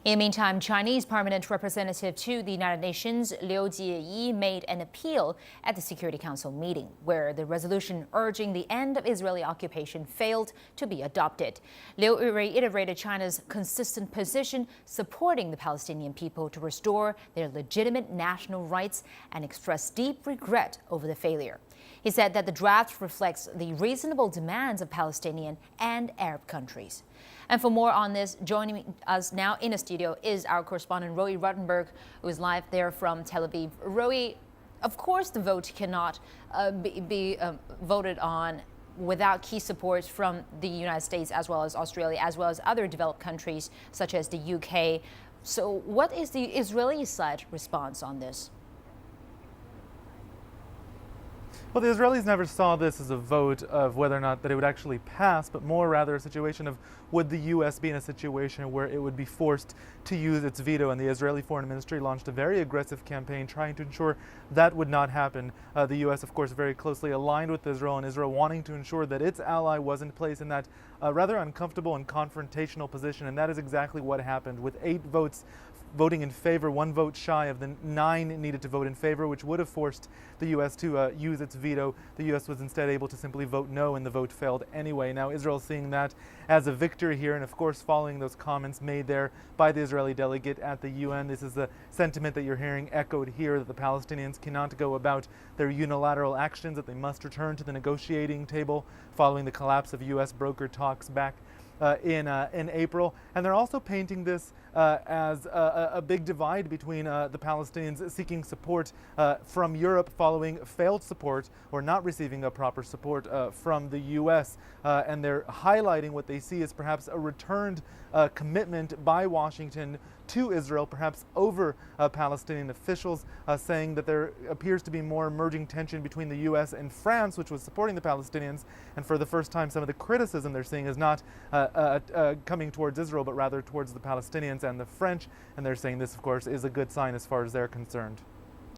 In the meantime, Chinese permanent representative to the United Nations, Liu Jieyi, made an appeal at the Security Council meeting, where the resolution urging the end of Israeli occupation failed to be adopted. Liu reiterated China's consistent position supporting the Palestinian people to restore their legitimate national rights and expressed deep regret over the failure. He said that the draft reflects the reasonable demands of Palestinian and Arab countries. And for more on this, joining us now in the studio is our correspondent Roy Rottenberg, who is live there from Tel Aviv. Roy, of course the vote cannot be voted on without key support from the United States as well as Australia, as well as other developed countries such as the UK. So what is the Israeli side response on this? Well, the Israelis never saw this as a vote of whether or not that it would actually pass, but more rather a situation of would the U.S. be in a situation where it would be forced to use its veto, and the Israeli Foreign Ministry launched a very aggressive campaign trying to ensure that would not happen. The U.S., of course, very closely aligned with Israel, and Israel wanting to ensure that its ally wasn't placed in that rather uncomfortable and confrontational position, and that is exactly what happened, with 8 votes voting in favor, 1 vote shy of the 9 needed to vote in favor, which would have forced the U.S. to use its veto. The U.S. was instead able to simply vote no, and the vote failed anyway. Now, Israel seeing that as a victory here, and of course following those comments made there by the Israeli delegate at the UN. This is the sentiment that you're hearing echoed here, that the Palestinians cannot go about their unilateral actions, that they must return to the negotiating table following the collapse of U.S. brokered talks back in April. And they're also painting this as a big divide between the Palestinians seeking support from Europe following failed support or not receiving a proper support from the U.S. And they're highlighting what they see as perhaps a returned commitment by Washington to Israel, perhaps over Palestinian officials, saying that there appears to be more emerging tension between the U.S. and France, which was supporting the Palestinians. And for the first time, some of the criticism they're seeing is not coming towards Israel, but rather towards the Palestinians and the French. And they're saying this, of course, is a good sign as far as they're concerned.